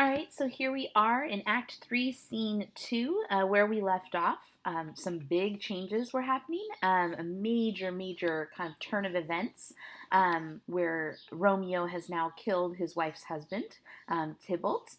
All right, so here we are in Act 3, Scene 2, where we left off. Some big changes were happening, a major kind of turn of events where Romeo has now killed his wife's husband, Tybalt.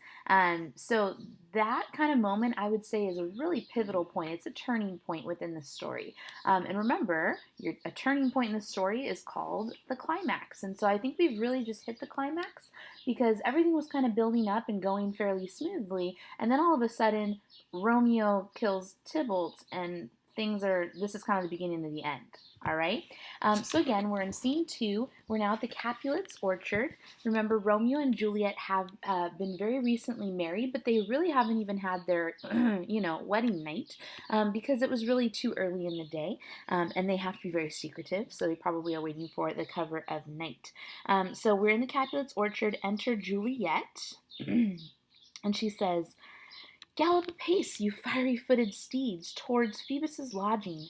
So that kind of moment, I would say, is a really pivotal point. It's a turning point within the story. And remember, a turning point in the story is called the climax. And so I think we've really just hit the climax because everything was kind of building up and going fairly smoothly. And then all of a sudden, Romeo kills Tybalt, and this is kind of the beginning of the end. All right. So again, we're in scene 2. We're now at the Capulets orchard. Remember, Romeo and Juliet have been very recently married, but they really haven't even had their, wedding night because it was really too early in the day, and they have to be very secretive. So they probably are waiting for the cover of night. So we're in the Capulets orchard. Enter Juliet, and she says, "Gallop apace, you fiery-footed steeds, towards Phoebus's lodging.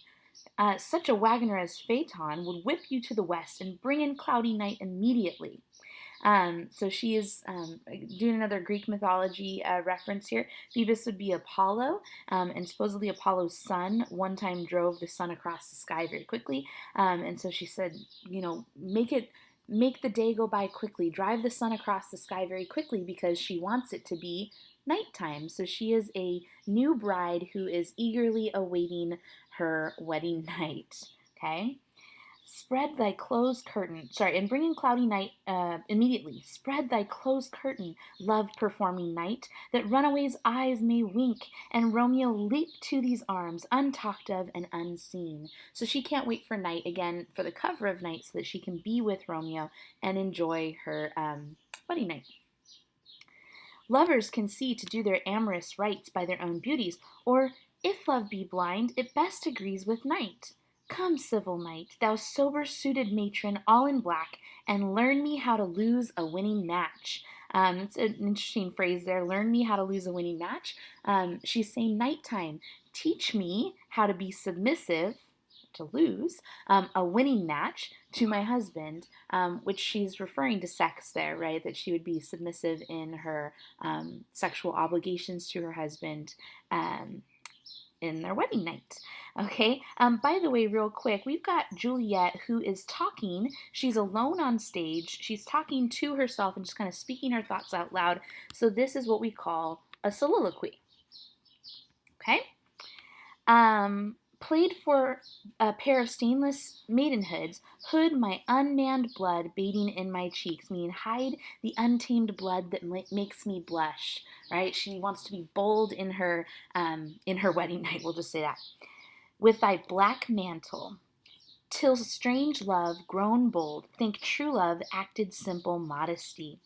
Such a wagoner as Phaeton would whip you to the west and bring in cloudy night immediately." So she is doing another Greek mythology reference here. Phoebus would be Apollo, and supposedly Apollo's son one time drove the sun across the sky very quickly. And so she said, make the day go by quickly, drive the sun across the sky very quickly, because she wants it to be nighttime. So she is a new bride who is eagerly awaiting her wedding night. Okay? Spread thy closed curtain, and bring in cloudy night immediately. Spread thy closed curtain, love performing night, that runaways' eyes may wink, and Romeo leap to these arms, untalked of and unseen. So she can't wait for night again, for the cover of night, so that she can be with Romeo and enjoy her wedding night. Lovers can see to do their amorous rites by their own beauties, or, if love be blind, it best agrees with night. Come, civil knight, thou sober-suited matron, all in black, and learn me how to lose a winning match. It's an interesting phrase there, learn me how to lose a winning match. She's saying nighttime, teach me how to be submissive, to lose, a winning match to my husband, which she's referring to sex there, right? That she would be submissive in her sexual obligations to her husband in their wedding night. Okay, by the way, real quick, we've got Juliet who is talking. She's alone on stage. She's talking to herself and just kind of speaking her thoughts out loud. So this is what we call a soliloquy. Okay? Played for a pair of stainless maidenhoods, hood my unmanned blood bathing in my cheeks, meaning hide the untamed blood that makes me blush, right? She wants to be bold in her wedding night, we'll just say that. With thy black mantle, till strange love grown bold, think true love acted simple modesty.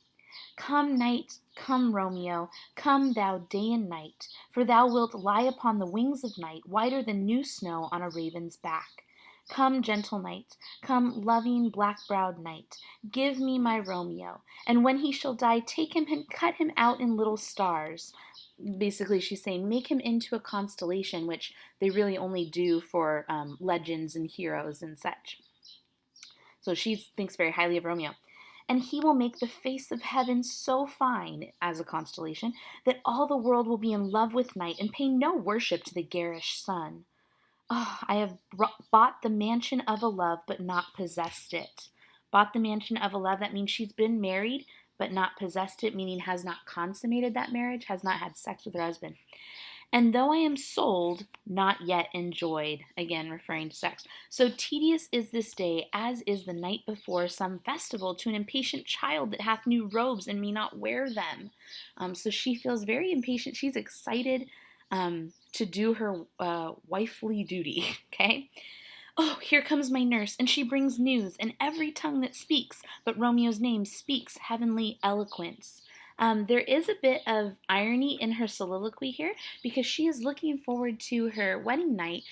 Come night, come Romeo, come thou day and night, for thou wilt lie upon the wings of night, whiter than new snow on a raven's back. Come, gentle night, come, loving, black-browed night, give me my Romeo, and when he shall die, take him and cut him out in little stars. Basically, she's saying, make him into a constellation, which they really only do for legends and heroes and such. So she thinks very highly of Romeo. And he will make the face of heaven so fine, as a constellation, that all the world will be in love with night and pay no worship to the garish sun. Oh, I have bought the mansion of a love, but not possessed it. Bought the mansion of a love, that means she's been married, but not possessed it, meaning has not consummated that marriage, has not had sex with her husband. And though I am sold, not yet enjoyed, again referring to sex. So tedious is this day, as is the night before some festival to an impatient child that hath new robes and may not wear them. So she feels very impatient. She's excited to do her wifely duty, okay? Oh, here comes my nurse, and she brings news, and every tongue that speaks but Romeo's name speaks heavenly eloquence. There is a bit of irony in her soliloquy here because she is looking forward to her wedding night,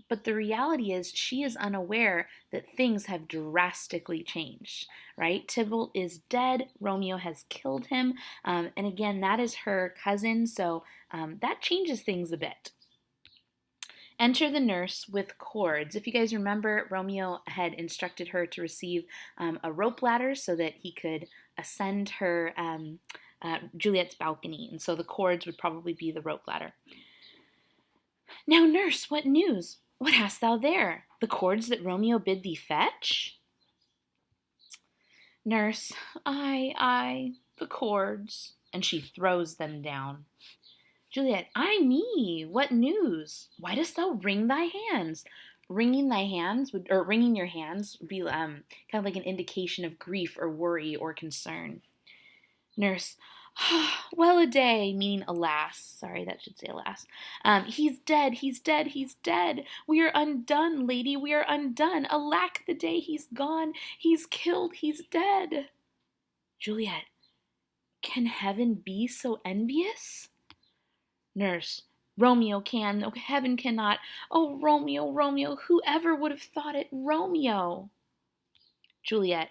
but the reality is she is unaware that things have drastically changed, right? Tybalt is dead. Romeo has killed him. And again, that is her cousin, so that changes things a bit. Enter the nurse with cords. If you guys remember, Romeo had instructed her to receive a rope ladder so that he could ascend her Juliet's balcony, and so the cords would probably be the rope ladder. Now, nurse, what news? What hast thou there? The cords that Romeo bid thee fetch? Nurse, I, the cords, and she throws them down. Juliet, ay me, what news? Why dost thou wring thy hands? Wringing thy hands or wringing your hands would be kind of like an indication of grief or worry or concern. Nurse, well a day, meaning alas. Sorry, that should say alas. He's dead, he's dead, he's dead. We are undone, lady, we are undone. Alack the day he's gone, he's killed, he's dead. Juliet, can heaven be so envious? Nurse, Romeo can, though heaven cannot. Oh, Romeo, Romeo, whoever would have thought it, Romeo? Juliet,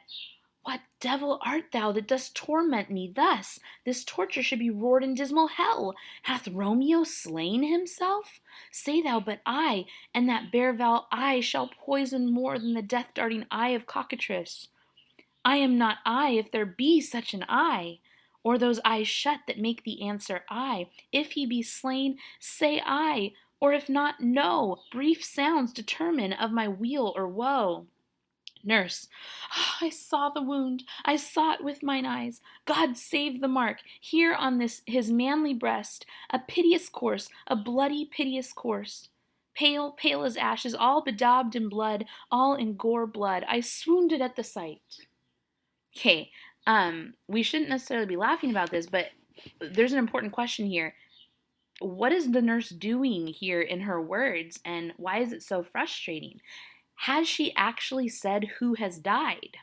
what devil art thou that dost torment me thus? This torture should be roared in dismal hell. Hath Romeo slain himself? Say thou but I, and that bare vow I shall poison more than the death-darting eye of cockatrice. I am not I, if there be such an I, or those eyes shut that make the answer I. If he be slain, say I, or if not, no. Brief sounds determine of my weal or woe. Nurse, I saw the wound, I saw it with mine eyes. God save the mark, here on this his manly breast, a piteous course, a bloody piteous course. Pale, pale as ashes, all bedaubed in blood, all in gore blood. I swoonded at the sight. Okay, we shouldn't necessarily be laughing about this, but there's an important question here. What is the nurse doing here in her words, and why is it so frustrating? Has she actually said who has died?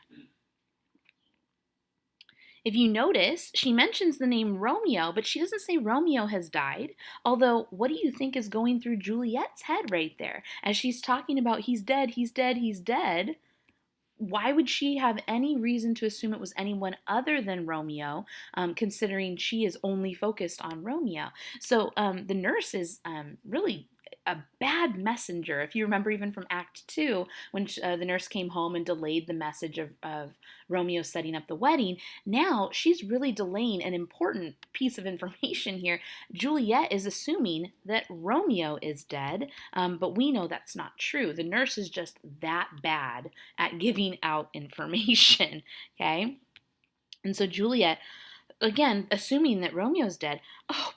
If you notice, she mentions the name Romeo, but she doesn't say Romeo has died. Although, what do you think is going through Juliet's head right there? As she's talking about he's dead, he's dead, he's dead. Why would she have any reason to assume it was anyone other than Romeo, considering she is only focused on Romeo? So the nurse is really a bad messenger. If you remember even from Act 2, when the nurse came home and delayed the message of Romeo setting up the wedding, now she's really delaying an important piece of information here. Juliet is assuming that Romeo is dead, but we know that's not true. The nurse is just that bad at giving out information, okay? And so Juliet, again, assuming that Romeo's dead, oh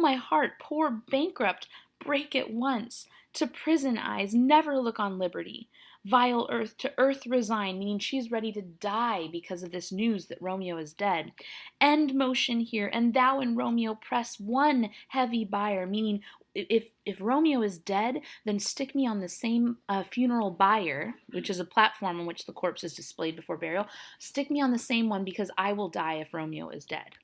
my heart, poor bankrupt, break at once. To prison eyes, never look on liberty. Vile earth, to earth resign, meaning she's ready to die because of this news that Romeo is dead. End motion here, and thou and Romeo press one heavy bier, meaning if Romeo is dead, then stick me on the same funeral bier, which is a platform on which the corpse is displayed before burial. Stick me on the same one because I will die if Romeo is dead.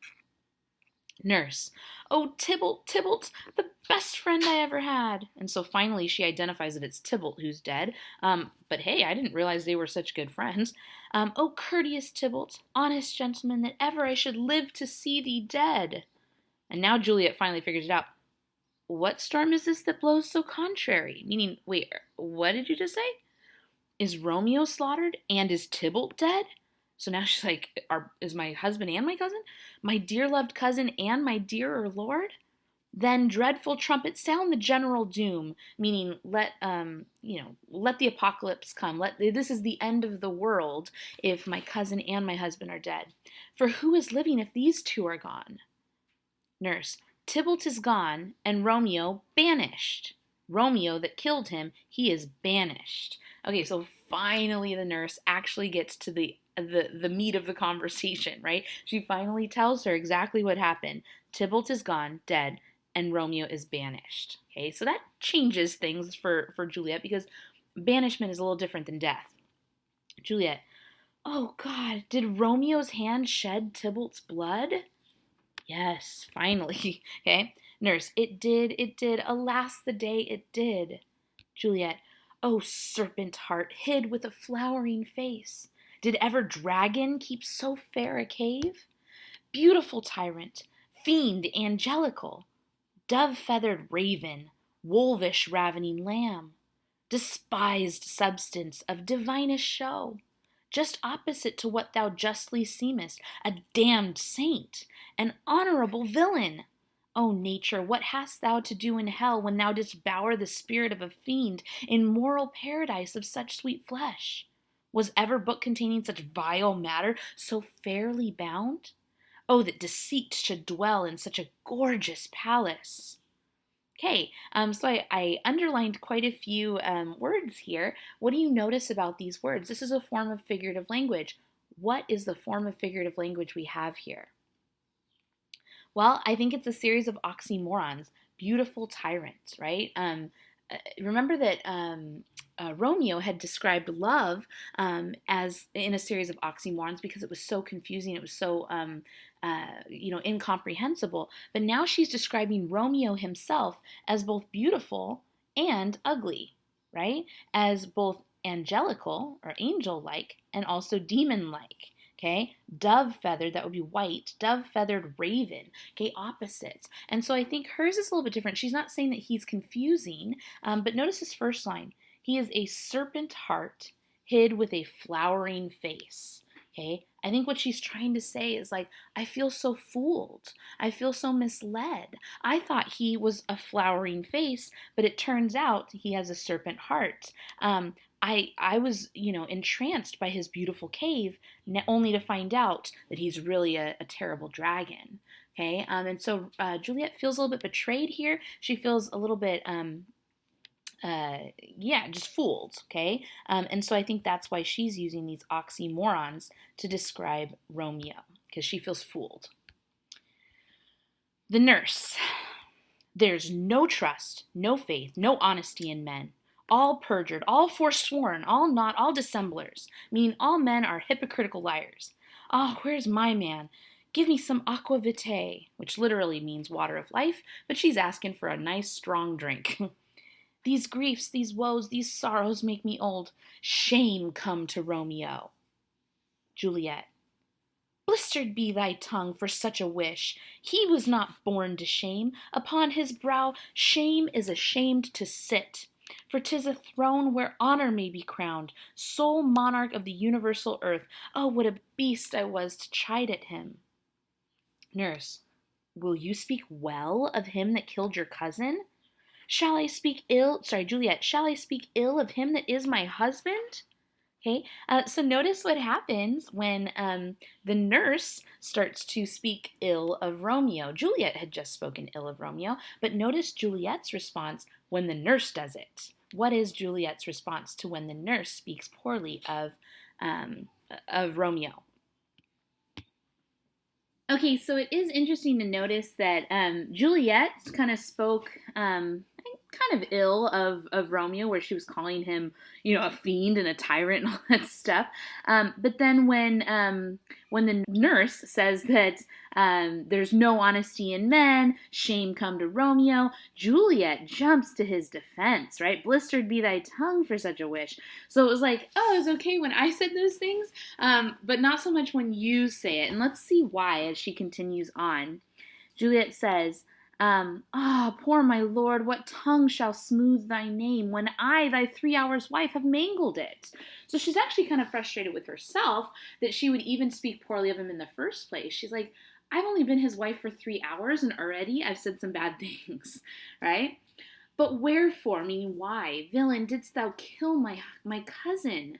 Nurse, oh, Tybalt, Tybalt, the best friend I ever had. And so finally she identifies that it's Tybalt who's dead. But hey, I didn't realize they were such good friends. Oh, courteous Tybalt, honest gentleman, that ever I should live to see thee dead. And now Juliet finally figures it out. What storm is this that blows so contrary? Meaning, wait, what did you just say? Is Romeo slaughtered and is Tybalt dead? So now she's like, is my husband and my cousin? My dear loved cousin and my dearer lord? Then dreadful trumpets sound the general doom, meaning let the apocalypse come. This is the end of the world if my cousin and my husband are dead. For who is living if these two are gone? Nurse, Tybalt is gone and Romeo banished. Romeo that killed him, he is banished. Okay, so finally the nurse actually gets to the meat of the conversation, right? She finally tells her exactly what happened. Tybalt is gone, dead, and Romeo is banished. Okay, so that changes things for Juliet because banishment is a little different than death. Juliet, oh God, did Romeo's hand shed Tybalt's blood? Yes, finally. Okay, nurse, it did, alas the day it did. Juliet, oh serpent heart, hid with a flowering face. Did ever dragon keep so fair a cave? Beautiful tyrant, fiend angelical, dove-feathered raven, wolvish ravening lamb, despised substance of divinest show, just opposite to what thou justly seemest, a damned saint, an honorable villain. O nature, what hast thou to do in hell when thou didst bower the spirit of a fiend in moral paradise of such sweet flesh? Was ever book containing such vile matter so fairly bound? Oh, that deceit should dwell in such a gorgeous palace. Okay, so I underlined quite a few words here. What do you notice about these words? This is a form of figurative language. What is the form of figurative language we have here? Well, I think it's a series of oxymorons, beautiful tyrants, right? Remember that Romeo had described love as in a series of oxymorons because it was so confusing, it was so incomprehensible. But now she's describing Romeo himself as both beautiful and ugly, right? As both angelical or angel-like and also demon-like. Okay, dove feathered, that would be white, dove feathered raven, okay, opposites. And so I think hers is a little bit different. She's not saying that he's confusing, but notice his first line. He is a serpent heart hid with a flowering face. Okay, I think what she's trying to say is like, I feel so fooled. I feel so misled. I thought he was a flowering face, but it turns out he has a serpent heart. I was, entranced by his beautiful cave, only to find out that he's really a terrible dragon. Okay, and so Juliet feels a little bit betrayed here. She feels a little bit, just fooled. Okay, and so I think that's why she's using these oxymorons to describe Romeo, because she feels fooled. The nurse. There's no trust, no faith, no honesty in men. All perjured, all forsworn, all not, all dissemblers, meaning all men are hypocritical liars. Ah, where's my man? Give me some aqua vitae, which literally means water of life, but she's asking for a nice strong drink. These griefs, these woes, these sorrows make me old. Shame come to Romeo. Juliet. Blistered be thy tongue for such a wish. He was not born to shame. Upon his brow shame is ashamed to sit. For 'tis a throne where honor may be crowned, sole monarch of the universal earth. Oh, what a beast I was to chide at him. Nurse, will you speak well of him that killed your cousin? Juliet, shall I speak ill of him that is my husband? Okay, so notice what happens when the nurse starts to speak ill of Romeo. Juliet had just spoken ill of Romeo, but notice Juliet's response when the nurse does it. What is Juliet's response to when the nurse speaks poorly of Romeo? Okay, so it is interesting to notice that Juliet kind of spoke kind of ill of Romeo, where she was calling him, a fiend and a tyrant and all that stuff. But then when the nurse says that there's no honesty in men, shame come to Romeo, Juliet jumps to his defense, right? Blistered be thy tongue for such a wish. So it was like, oh, it was okay when I said those things, but not so much when you say it. And let's see why as she continues on. Juliet says, poor my lord, what tongue shall smooth thy name when I, thy 3 hours wife, have mangled it? So she's actually kind of frustrated with herself that she would even speak poorly of him in the first place. She's like, I've only been his wife for 3 hours and already I've said some bad things, right? But wherefore, meaning why, villain, didst thou kill my cousin?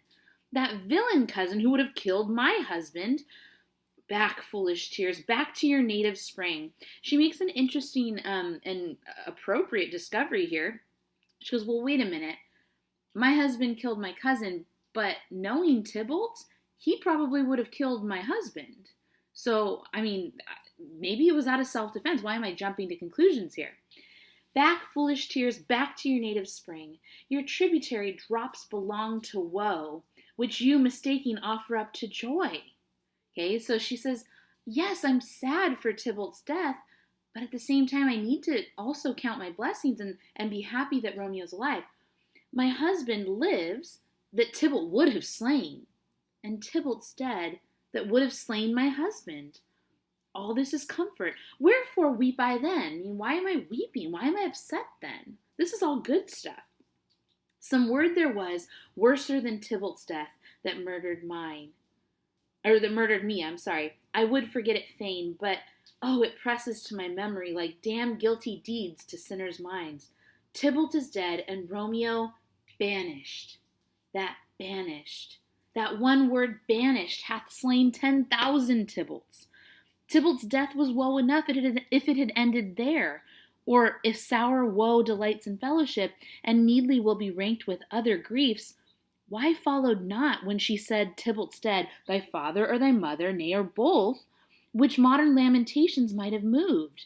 That villain cousin who would have killed my husband. Back, foolish tears, back to your native spring. She makes an interesting and appropriate discovery here. She goes, well, wait a minute. My husband killed my cousin, but knowing Tybalt, he probably would have killed my husband. So, maybe it was out of self-defense. Why am I jumping to conclusions here? Back, foolish tears, back to your native spring. Your tributary drops belong to woe, which you mistaking offer up to joy. Okay, so she says, yes, I'm sad for Tybalt's death, but at the same time, I need to also count my blessings and be happy that Romeo's alive. My husband lives that Tybalt would have slain, and Tybalt's dead that would have slain my husband. All this is comfort. Wherefore weep I then? Why am I weeping? Why am I upset then? This is all good stuff. Some word there was, worser than Tybalt's death, that murdered mine, or that murdered me, I'm sorry. I would forget it fain, but oh, it presses to my memory like damn guilty deeds to sinners' minds. Tybalt is dead, and Romeo banished. That banished. That one word banished hath slain 10,000 Tybalts. Tybalt's death was woe enough if it had ended there, or if sour woe delights in fellowship, and needly will be ranked with other griefs, why followed not, when she said, Tybalt's dead, thy father or thy mother, nay, or both, which modern lamentations might have moved?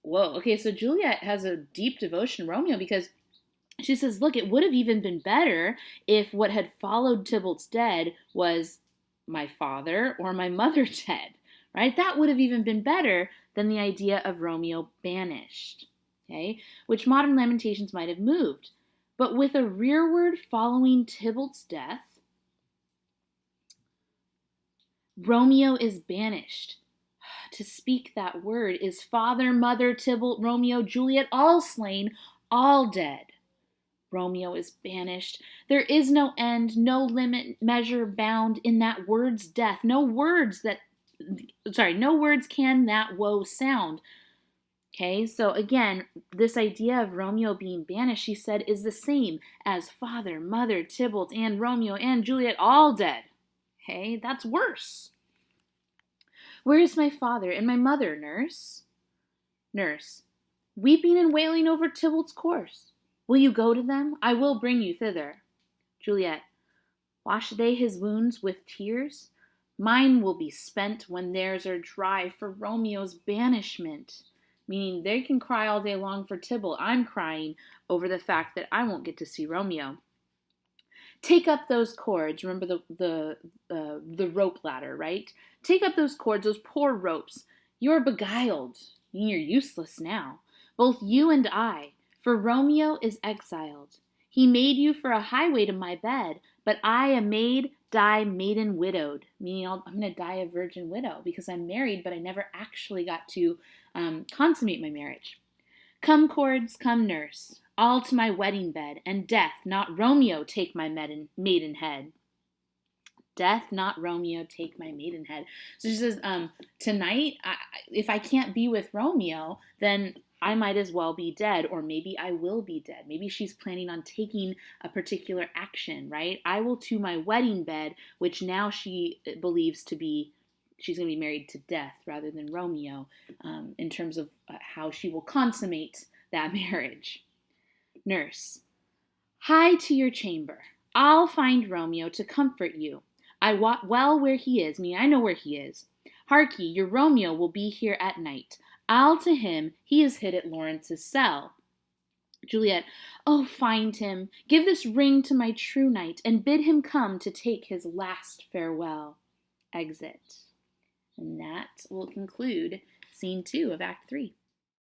Whoa, okay, so Juliet has a deep devotion to Romeo because she says, look, it would have even been better if what had followed Tybalt's dead was my father or my mother dead, right? That would have even been better than the idea of Romeo banished, okay? Which modern lamentations might have moved. But with a rearward following Tybalt's death, Romeo is banished. To speak that word is father, mother, Tybalt, Romeo, Juliet, all slain, all dead. Romeo is banished. There is no end, no limit, measure, bound in that word's death. No words can that woe sound. Okay, so again, this idea of Romeo being banished, she said, is the same as father, mother, Tybalt, and Romeo, and Juliet all dead. Okay, that's worse. Where is my father and my mother, nurse? Nurse, weeping and wailing over Tybalt's corse. Will you go to them? I will bring you thither. Juliet, wash they his wounds with tears? Mine will be spent when theirs are dry for Romeo's banishment. Meaning they can cry all day long for Tybalt. I'm crying over the fact that I won't get to see Romeo. Take up those cords. Remember the rope ladder, right? Take up those cords, those poor ropes. You're beguiled. You're useless now. Both you and I. For Romeo is exiled. He made you for a highway to my bed, but I, a maid, die maiden widowed. Meaning I'm going to die a virgin widow because I'm married, but I never actually got to consummate my marriage. Come, cords, come, nurse, all to my wedding bed, and death, not Romeo, take my maiden head. Death, not Romeo, take my maidenhead. So she says, tonight, if I can't be with Romeo, then I might as well be dead, or maybe I will be dead. Maybe she's planning on taking a particular action, right? I will to my wedding bed, which now she believes to be, she's going to be married to death rather than Romeo, in terms of how she will consummate that marriage. Nurse, hie to your chamber. I'll find Romeo to comfort you. I wot well where he is, I know where he is. Hark ye, your Romeo will be here at night. I'll to him, he is hid at Lawrence's cell. Juliet, oh, find him, give this ring to my true knight, and bid him come to take his last farewell. Exit. And that will conclude scene 2 of Act 3.